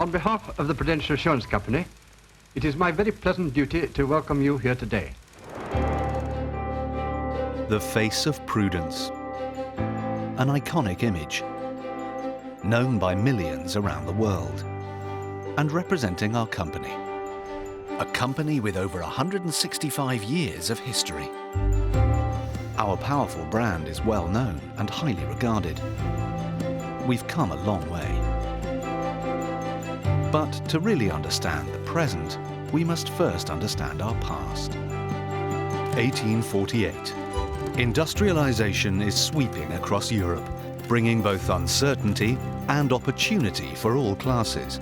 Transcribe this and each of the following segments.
On behalf of the Prudential Insurance Company, it is my very pleasant duty to welcome you here today. The face of prudence. An iconic image, known by millions around the world, and representing our company. A company with over 165 years of history. Our powerful brand is well known and highly regarded. We've come a long way. But to really understand the present, we must first understand our past. 1848. Industrialization is sweeping across Europe, bringing both uncertainty and opportunity for all classes.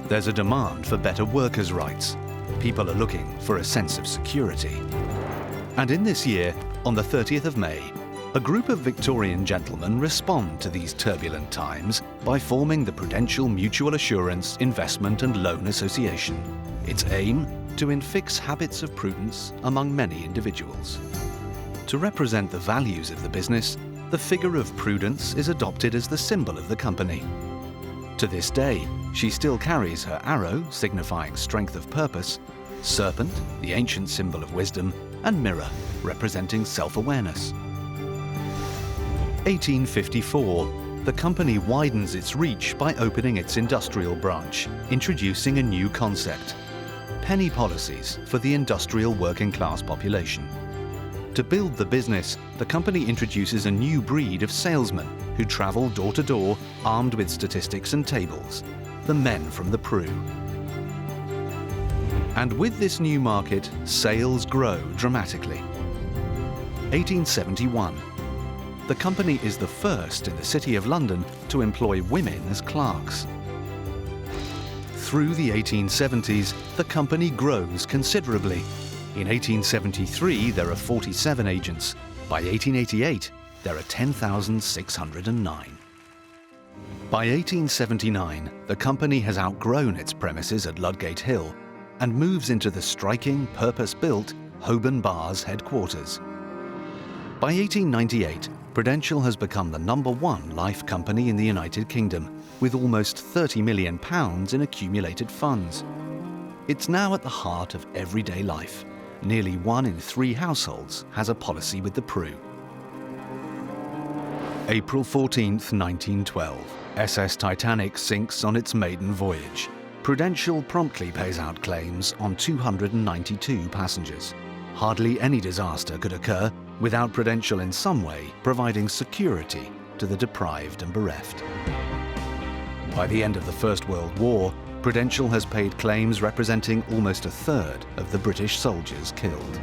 There's a demand for better workers' rights. People are looking for a sense of security. And in this year, on the 30th of May, a group of Victorian gentlemen respond to these turbulent times by forming the Prudential Mutual Assurance Investment and Loan Association. Its aim? To infix habits of prudence among many individuals. To represent the values of the business, the figure of prudence is adopted as the symbol of the company. To this day, she still carries her arrow, signifying strength of purpose, serpent, the ancient symbol of wisdom, and mirror, representing self-awareness. 1854, the company widens its reach by opening its industrial branch, introducing a new concept: penny policies for the industrial working class population. To build the business, the company introduces a new breed of salesmen who travel door to door armed with statistics and tables, the men from the Pru. And with this new market, sales grow dramatically. 1871. The company is the first in the City of London to employ women as clerks. Through the 1870s, the company grows considerably. In 1873, there are 47 agents. By 1888, there are 10,609. By 1879, the company has outgrown its premises at Ludgate Hill and moves into the striking, purpose-built Holborn Bars headquarters. By 1898, Prudential has become the #1 life company in the United Kingdom, with almost £30 million in accumulated funds. It's now at the heart of everyday life. Nearly 1 in 3 households has a policy with the Pru. April 14th, 1912. SS Titanic sinks on its maiden voyage. Prudential promptly pays out claims on 292 passengers. Hardly any disaster could occur without Prudential in some way providing security to the deprived and bereft. By the end of the First World War, Prudential has paid claims representing almost a third of the British soldiers killed.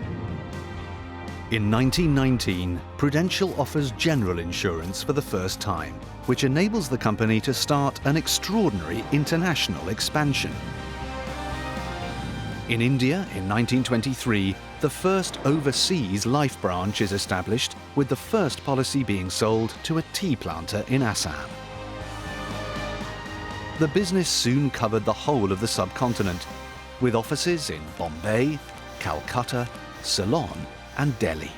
In 1919, Prudential offers general insurance for the first time, which enables the company to start an extraordinary international expansion. In India, in 1923, the first overseas life branch is established, with the first policy being sold to a tea planter in Assam. The business soon covered the whole of the subcontinent, with offices in Bombay, Calcutta, Ceylon, and Delhi.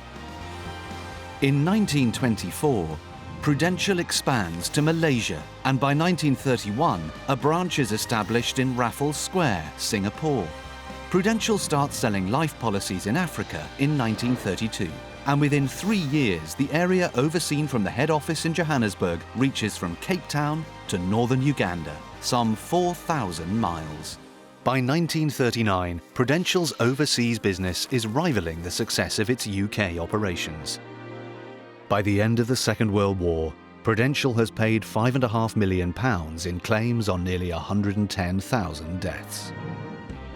In 1924, Prudential expands to Malaysia, and by 1931, a branch is established in Raffles Square, Singapore. Prudential starts selling life policies in Africa in 1932, and within 3 years, the area overseen from the head office in Johannesburg reaches from Cape Town to northern Uganda, some 4,000 miles. By 1939, Prudential's overseas business is rivaling the success of its UK operations. By the end of the Second World War, Prudential has paid £5.5 million in claims on nearly 110,000 deaths.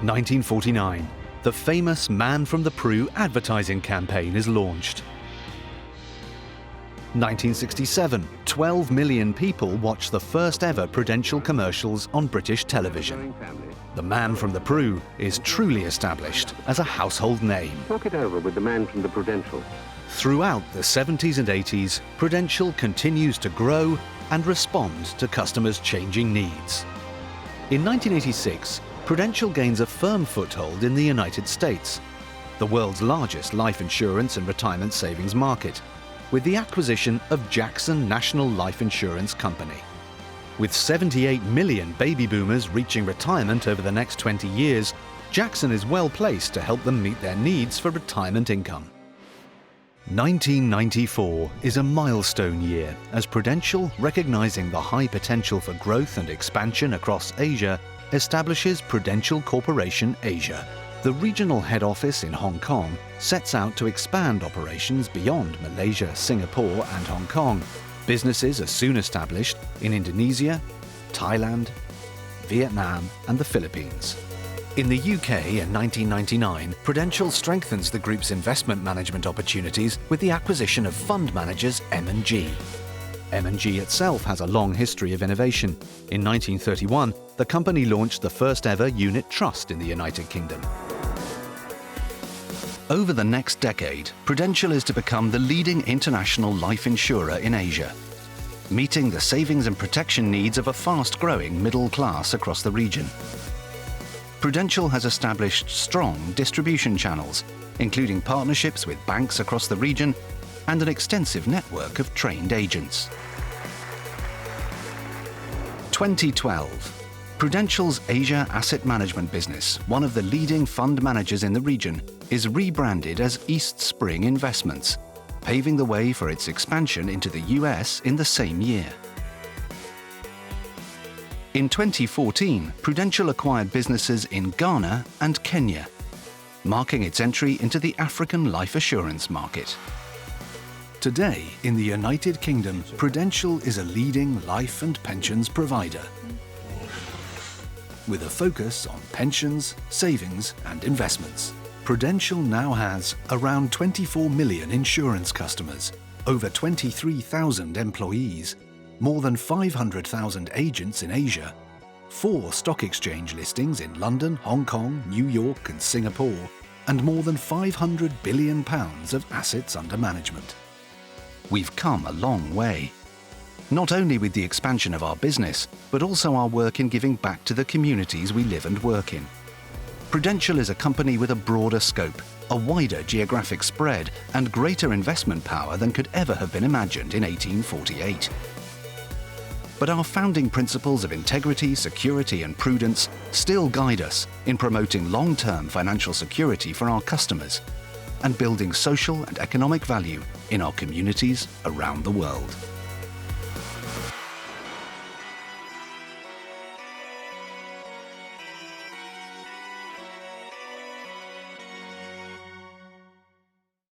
1949, the famous Man from the Pru advertising campaign is launched. 1967, 12 million people watched the first ever Prudential commercials on British television. The Man from the Pru is truly established as a household name. Talk it over with the man from the Prudential. Throughout the 70s and 80s, Prudential continues to grow and respond to customers' changing needs. In 1986, Prudential gains a firm foothold in the United States, the world's largest life insurance and retirement savings market, with the acquisition of Jackson National Life Insurance Company. With 78 million baby boomers reaching retirement over the next 20 years, Jackson is well placed to help them meet their needs for retirement income. 1994 is a milestone year as Prudential, recognizing the high potential for growth and expansion across Asia, establishes Prudential Corporation Asia. The regional head office in Hong Kong sets out to expand operations beyond Malaysia, Singapore and Hong Kong. Businesses are soon established in Indonesia, Thailand, Vietnam and the Philippines. In the UK in 1999, Prudential strengthens the group's investment management opportunities with the acquisition of fund managers M&G. M&G itself has a long history of innovation. In 1931, the company launched the first ever unit trust in the United Kingdom. Over the next decade, Prudential is to become the leading international life insurer in Asia, meeting the savings and protection needs of a fast-growing middle class across the region. Prudential has established strong distribution channels, including partnerships with banks across the region and an extensive network of trained agents. 2012. Prudential's Asia Asset Management business, one of the leading fund managers in the region, is rebranded as East Spring Investments, paving the way for its expansion into the US in the same year. In 2014, Prudential acquired businesses in Ghana and Kenya, marking its entry into the African life assurance market. Today, in the United Kingdom, Prudential is a leading life and pensions provider, with a focus on pensions, savings and investments. Prudential now has around 24 million insurance customers, over 23,000 employees, more than 500,000 agents in Asia, 4 stock exchange listings in London, Hong Kong, New York and Singapore, and more than £500 billion of assets under management. We've come a long way, not only with the expansion of our business, but also our work in giving back to the communities we live and work in. Prudential is a company with a broader scope, a wider geographic spread, and greater investment power than could ever have been imagined in 1848. But our founding principles of integrity, security and prudence still guide us in promoting long-term financial security for our customers and building social and economic value in our communities around the world.